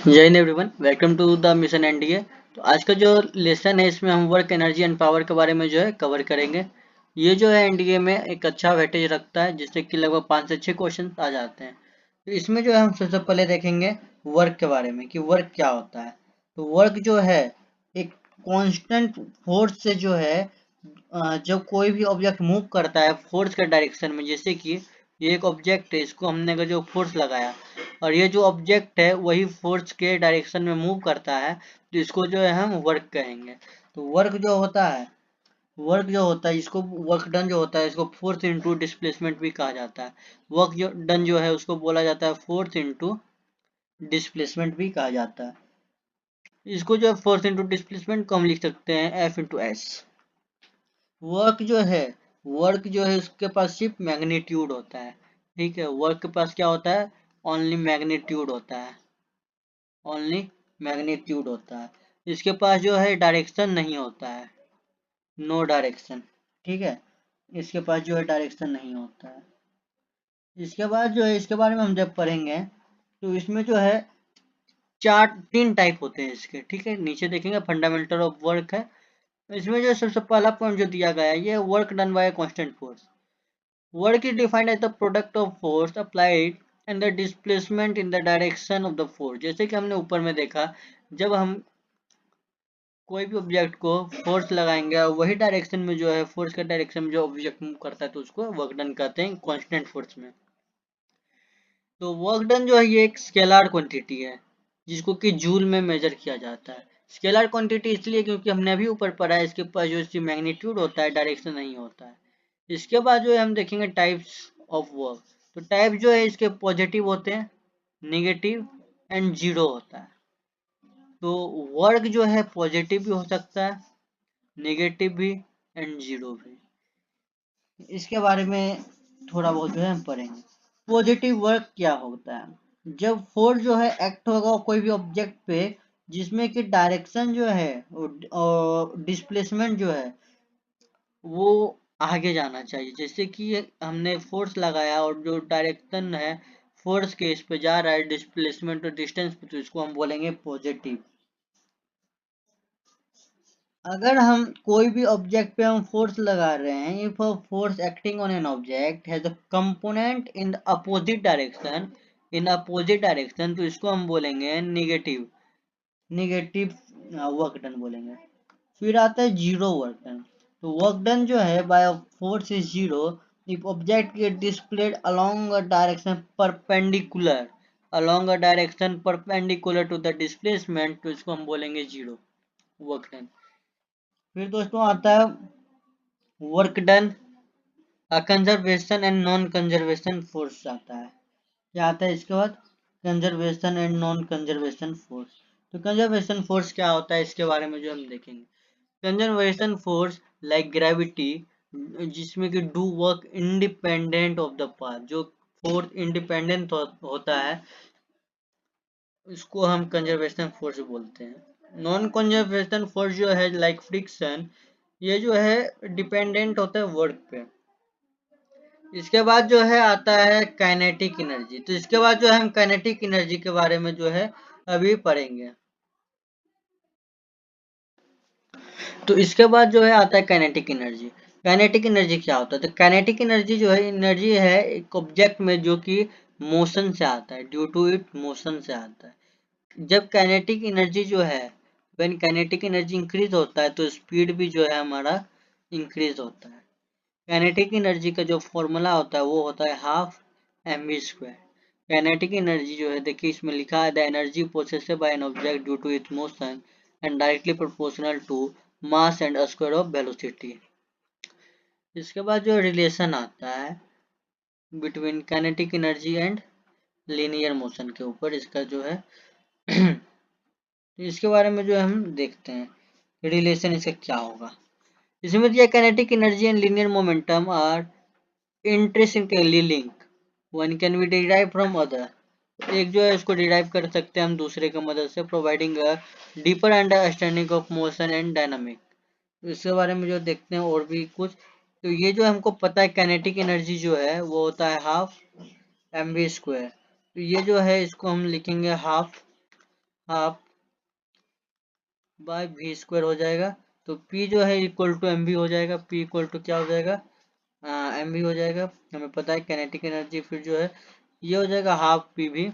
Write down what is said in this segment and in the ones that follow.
जय Hind everyone, welcome to the mission NDA. तो आज का जो लेसन है इसमें हम वर्क एनर्जी एंड पावर के बारे में जो है कवर करेंगे। ये जो है एनडीए में एक अच्छा वेटेज रखता है जिससे कि लगभग 5 से 6 क्वेश्चन आ जाते हैं। तो इसमें जो है हम सबसे पहले देखेंगे वर्क के बारे में कि वर्क क्या होता है। तो वर्क जो है एक कांस्टेंट फोर्स से जो है जब कोई भी ऑब्जेक्ट मूव करता है फोर्स के डायरेक्शन में, जैसे कि ये एक ऑब्जेक्ट है, इसको हमने अगर जो फोर्स लगाया और ये जो ऑब्जेक्ट है वही फोर्स के डायरेक्शन में मूव करता है, तो इसको जो है हम वर्क कहेंगे। तो वर्क जो होता है इसको वर्क डन जो होता है इसको फोर्स इनटू डिस्प्लेसमेंट भी कहा जाता है। वर्क जो डन जो है उसको बोला जाता है फोर्स इनटू डिस्प्लेसमेंट भी कहा जाता है। इसको जो है फोर्स इनटू डिस्प्लेसमेंट को हम लिख सकते हैं एफ इंटू एस। वर्क जो है उसके पास सिर्फ मैग्नीट्यूड होता है। ठीक है, वर्क के पास क्या होता है? ओनली मैग्नीट्यूड होता है। ओनली मैग्नीट्यूड होता है। इसके पास जो है डायरेक्शन नहीं होता है। No direction. ठीक है, इसके पास जो है डायरेक्शन नहीं होता है। इसके बाद जो है इसके बारे में हम जब पढ़ेंगे तो इसमें जो है तीन टाइप होते हैं इसके। ठीक है, नीचे देखेंगे फंडामेंटल ऑफ वर्क है। इसमें जो सबसे पहला पॉइंट जो दिया गया है ये work done bye constant force. Work is defined as the product of force applied and the displacement in the direction of the force। जैसे कि हमने ऊपर में देखा, जब हम कोई भी ऑब्जेक्ट को फोर्स लगाएंगे और वही डायरेक्शन में जो है फोर्स के डायरेक्शन में जो ऑब्जेक्ट मूव करता है तो उसको वर्क डन कहते हैं कांस्टेंट फोर्स में। तो वर्क डन जो है ये एक स्केलर क्वांटिटी है जिसको कि जूल में मेजर किया जाता है। स्केलर क्वांटिटी इसलिए क्योंकि हमने अभी ऊपर पढ़ा है इसके पास जो इसकी मैग्नीट्यूड होता है डायरेक्शन नहीं होता है। इसके बाद जो है हम देखेंगे टाइप्स ऑफ वर्क। तो टाइप जो है इसके पॉजिटिव होते हैं, नेगेटिव एंड जीरो होता है। तो वर्क जो है पॉजिटिव भी हो सकता है, नेगेटिव भी एंड जीरो भी। इसके बारे में थोड़ा बहुत जो है हम पढ़ेंगे। पॉजिटिव वर्क क्या होता है? जब फोर्स जो है एक्ट होगा कोई भी ऑब्जेक्ट पे जिसमें कि डायरेक्शन जो है और डिस्प्लेसमेंट जो है वो आगे जाना चाहिए। जैसे कि हमने फोर्स लगाया और जो डायरेक्शन है फोर्स के इस पे जा रहा है डिस्प्लेसमेंट और डिस्टेंस पे, तो इसको हम बोलेंगे पॉजिटिव। अगर हम कोई भी ऑब्जेक्ट पे हम फोर्स लगा रहे हैं, if a force acting on an object has a component in the opposite direction, तो इसको हम बोलेंगे नेगेटिव। नेगेटिव वर्क डन बोलेंगे। फिर आता है जीरो वर्क डन। तो वर्क डन जो है by force is zero if object get displaced along a direction perpendicular to the displacement, तो इसको हम बोलेंगे जीरो वर्क डन। फिर दोस्तों आता है work done conservation and non conservation force आता है। क्या आता है इसके बाद? Conservation and non conservation force. तो कंजर्वेशन फोर्स क्या होता है इसके बारे में जो हम देखेंगे। कंजर्वेशन फोर्स लाइक ग्रेविटी, जिसमें कि do work independent of the path. जो फोर्स इंडिपेंडेंट होता है उसको हम कंजर्वेशन फोर्स बोलते हैं। नॉन कंजर्वेशन फोर्स जो है लाइक फ्रिक्शन, ये जो है डिपेंडेंट होता है वर्क पे। इसके बाद जो है आता है काइनेटिक एनर्जी। तो इसके बाद जो है हम काइनेटिक एनर्जी के बारे में जो है अभी पढ़ेंगे। तो इसके बाद जो है आता है काइनेटिक एनर्जी। काइनेटिक एनर्जी क्या होता है? तो काइनेटिक एनर्जी जो है एनर्जी है एक ऑब्जेक्ट में जो कि मोशन से आता है, ड्यू टू इट मोशन से आता है। जब काइनेटिक एनर्जी जो है व्हेन काइनेटिक एनर्जी इंक्रीज होता है तो स्पीड भी जो है हमारा इंक्रीज होता है। काइनेटिक एनर्जी का जो फॉर्मूला होता है वो होता है हाफ mv²। काइनेटिक एनर्जी जो है देखिए इसमें लिखा है the energy possessed by an object due to its motion and directly proportional to mass and square of velocity. इसके बाद जो रिलेशन आता है between kinetic energy and linear motion के ऊपर, इसका जो है तो इसके बारे में जो हम देखते हैं रिलेशन इसका क्या होगा। इसमें दिया kinetic energy and linear momentum are intrinsically link, one can be derive from other. एक जो है इसको डिराइव कर सकते हैं हम दूसरे की मदद से, providing a deeper understanding of motion and dynamic. इसके बारे में जो देखते हैं और भी कुछ। तो ये जो हमको पता है काइनेटिक एनर्जी जो है वो होता है हाफ mv²। तो ये जो है इसको हम लिखेंगे half half by V square हो जाएगा। तो P जो है इक्वल टू एम वी हो जाएगा। P इक्वल टू क्या हो जाएगा, एम वी हो जाएगा। हमें पता है काइनेटिक एनर्जी फिर जो है ये हो जाएगा हाफ पी वी।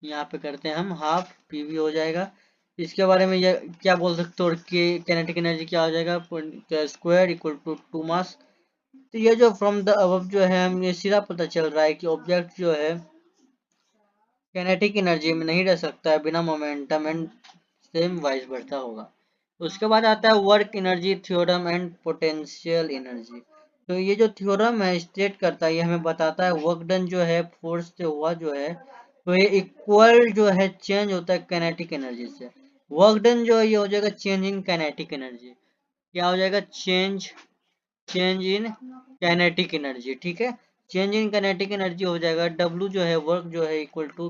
यहाँ पे करते हैं हम, हाफ पी वी हो जाएगा। इसके बारे में ये क्या बोल सकते हो कि काइनेटिक एनर्जी क्या हो जाएगा, स्क्वायर इक्वल टू 2 मास। तो ये जो फ्रॉम द अबव जो है हमें सीधा पता चल रहा है कि ऑब्जेक्ट जो है काइनेटिक एनर्जी में नहीं रह सकता है बिना momentum and same vice versa होगा। उसके बाद आता है work energy theorem and potential energy. तो ये जो थ्योरम है स्टेट करता है, ये हमें बताता है वर्क डन जो है फोर्स से हुआ जो है तो ये इक्वल जो है चेंज होता है काइनेटिक एनर्जी से। वर्क डन जो है ये हो जाएगा चेंज इन काइनेटिक एनर्जी। क्या हो जाएगा, change change in kinetic energy. ठीक है, चेंज इन काइनेटिक एनर्जी हो जाएगा W जो है वर्क जो है equal to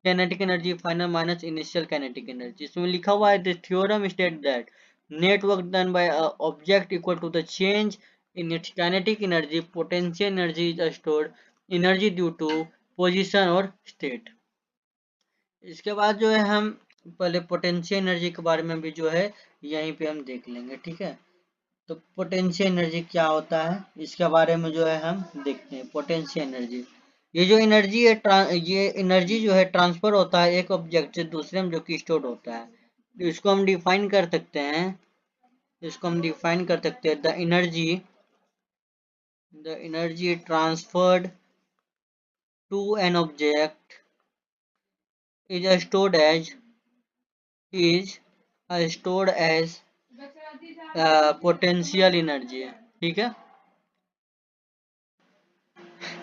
kinetic energy final minus initial kinetic energy. इसमें लिखा हुआ है the theorem state that net work done by object equal to the change in its kinetic energy potential energy is stored energy due to position और state. इसके बाद जो है हम पहले पोटेंशियल एनर्जी के बारे में भी जो है यहीं पे हम देख लेंगे। ठीक है, तो पोटेंशियल एनर्जी क्या होता है इसके बारे में जो है हम देखते हैं। पोटेंशियल एनर्जी, ये जो एनर्जी है ये एनर्जी जो है ट्रांसफर होता है एक ऑब्जेक्ट से दूसरे में जो कि स्टोर होता है। तो इसको हम डिफाइन कर सकते हैं, इसको हम डिफाइन कर सकते हैं the energy transferred to an object is stored as potential energy. ठीक है,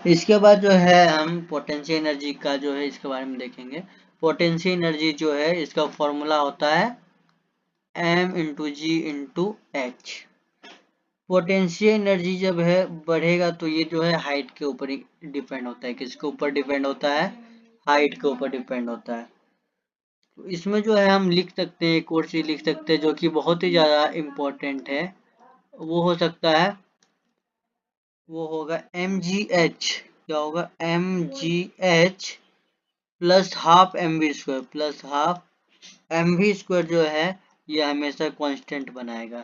इसके बाद जो है हम पोटेंशियल एनर्जी का जो है इसके बारे में देखेंगे। पोटेंशियल एनर्जी जो है इसका फॉर्मूला होता है m इंटू जी इंटू एच। पोटेंशियल एनर्जी जब है बढ़ेगा तो ये जो है हाइट के ऊपर ही डिपेंड होता है। किसके ऊपर डिपेंड होता है, हाइट के ऊपर डिपेंड होता है। तो इसमें जो है हम लिख सकते हैं, एक और चीज लिख सकते हैं जो कि बहुत ही ज्यादा इम्पोर्टेंट है। वो हो सकता है, वो होगा एम जी एच। क्या होगा, M G H plus half M V square plus half M V square जो है ये हमेशा कांस्टेंट बनाएगा।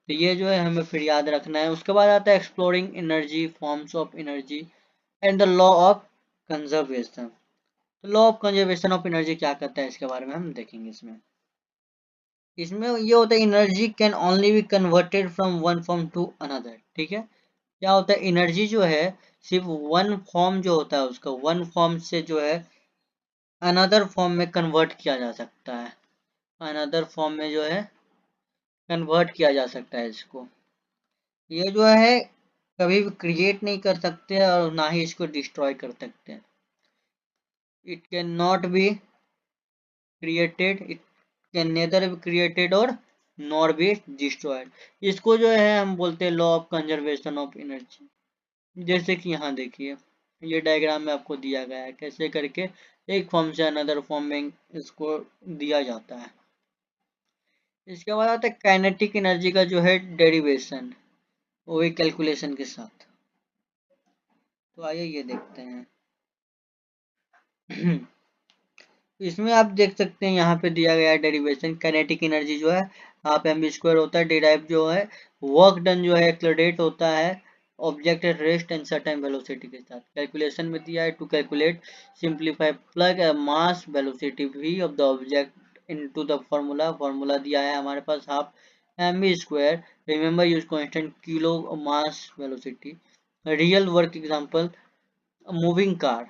तो ये जो है हमें फिर याद रखना है। उसके बाद आता है exploring energy forms of energy and the law of conservation. Law of conservation of energy क्या कहता है इसके बारे में हम देखेंगे। इसमें इसमें ये होता है energy can only be converted from one form to another. ठीक है, क्या होता है एनर्जी जो है सिर्फ वन फॉर्म जो होता है उसका वन फॉर्म से जो है अनदर फॉर्म में कन्वर्ट किया जा सकता है। अनदर फॉर्म में जो है कन्वर्ट किया जा सकता है इसको। ये जो है कभी भी क्रिएट नहीं कर सकते और ना ही इसको डिस्ट्रॉय कर सकते हैं। It can not be created, it can nether be created और नॉर बी डिस्ट्रॉयड। इसको जो है हम बोलते हैं law of conservation of energy. जैसे कि यहाँ देखिए ये डायग्राम में आपको दिया गया है कैसे करके एक फॉर्म से अनदर फॉर्म में इसको दिया जाता है। इसके बाद आता है काइनेटिक एनर्जी का जो है डेरिवेशन, वो भी कैलकुलेशन के साथ। तो आइए ये देखते हैं। इसमें आप देख सकते हैं यहाँ पे दिया गया है डेरिवेशन। काइनेटिक एनर्जी जो है हाफ एम बी स्क्वायर होता है। डिराइव जो है वर्क डन जो है एक्सलरेट होता है object at rest and certain velocity के साथ। कैलकुलेशन में दिया है to calculate simplify plug mass velocity v of the object into the formula दिया है हमारे पास half m b square. Remember use constant kilo mass velocity. Real work example moving car.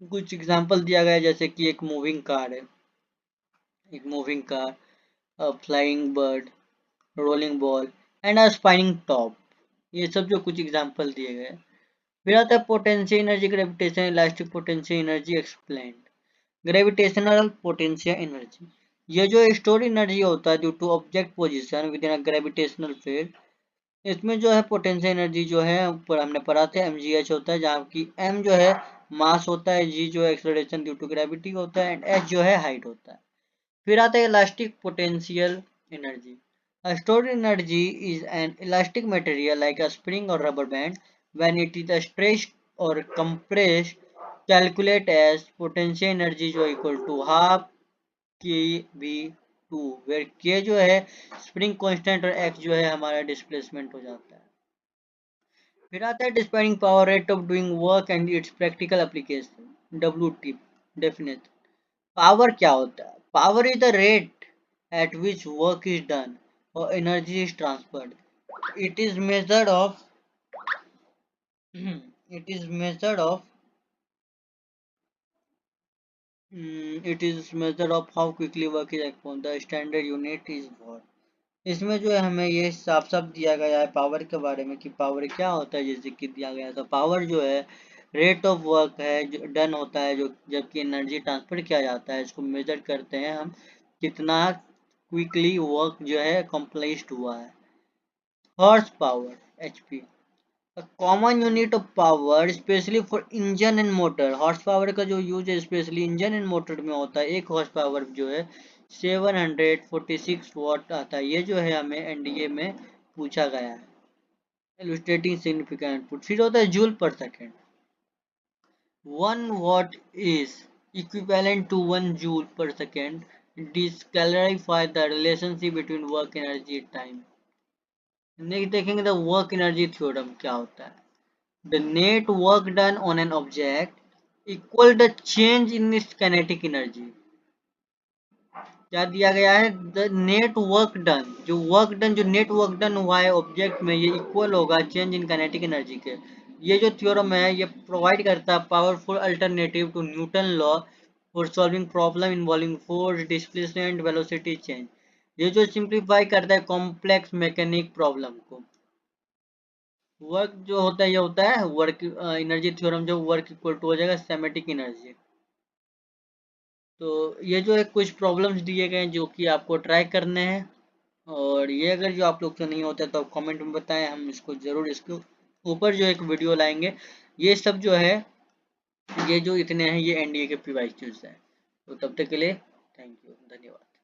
कुछ एग्जांपल दिया गया है जैसे कि एक मूविंग कार है, एक moving car, flying bird, rolling ball and a spinning top. ये सब जो कुछ एग्जांपल दिए गए। फिर आता है potential energy gravitation elastic potential energy explained. Gravitational potential energy, ये जो स्टोर एनर्जी होता है due to object position within a gravitational field. इसमें जो है पोटेंशियल एनर्जी जो है ऊपर हमने पढ़ा था mgh होता है, जहाँ की m जो है मास होता है, g जो है एक्सेलरेशन ड्यू टू ग्रेविटी होता है एंड h जो है हाइट होता है। फिर आता है elastic potential energy. Stored energy is an elastic material like a spring और rubber band when it is stretched और compressed, calculate as potential energy जो equal to half kV2 where k जो है स्प्रिंग कांस्टेंट और x जो है हमारा displacement हो जाता है। फिर आता है despairing power rate of doing work and it's practical application WT definite. Power क्या होता है? Power is the rate at which work is done or energy is transferred. It is measured of it is measured of it is measured of how quickly work is performed. The standard unit is watt. इसमें जो है हमें ये साफ साफ दिया गया है पावर के बारे में कि पावर क्या होता है, जैसे कि दिया गया है। तो पावर जो है रेट ऑफ वर्क है जो डन होता है, जो जबकि एनर्जी ट्रांसफर किया जाता है, इसको मेजर करते हैं हम कितना क्विकली वर्क जो है कंप्लीट हुआ है। Horse power HP, a common unit of power especially for engine and motor। Horse power का जो यूज है स्पेशली इंजन एंड मोटर में होता है। एक हॉर्स पावर जो है 746 वाट आता है। ये जो है हमें एनडीए में पूछा गया है। Illustrating significant input. फिर होता है जूल पर second. 1 watt is equivalent to 1 joule per second। This clarifies the relationship between work energy and time। देखेंगे तो वर्क एनर्जी थ्योरम क्या होता है। The net work done on an object equal the change in its kinetic energy। क्या दिया गया है? The net work done, जो वर्क डन जो नेट वर्क डन हुआ है ऑब्जेक्ट में, ये इक्वल होगा चेंज इन काइनेटिक एनर्जी के। ये जो थ्योरम है ये प्रोवाइड करता है powerful alternative to Newton law for solving problem involving force displacement velocity change. ये जो सिंप्लीफाई करता है कॉम्प्लेक्स मैकेनिक प्रॉब्लम को। वर्क जो होता है ये होता है वर्क एनर्जी थ्योरम, जो वर्क इक्वल टू हो जाएगा सेमेटिक एनर्जी। तो ये जो है कुछ प्रॉब्लम्स दिए गए हैं जो कि आपको ट्राई करने हैं, और ये अगर जो आप लोग से नहीं होता तो आप कमेंट में बताएं, हम इसको ज़रूर इसके ऊपर जो एक वीडियो लाएंगे। ये सब जो है ये जो इतने हैं ये एनडीए के प्रीवाइज है। तो तब तक के लिए थैंक यू, धन्यवाद।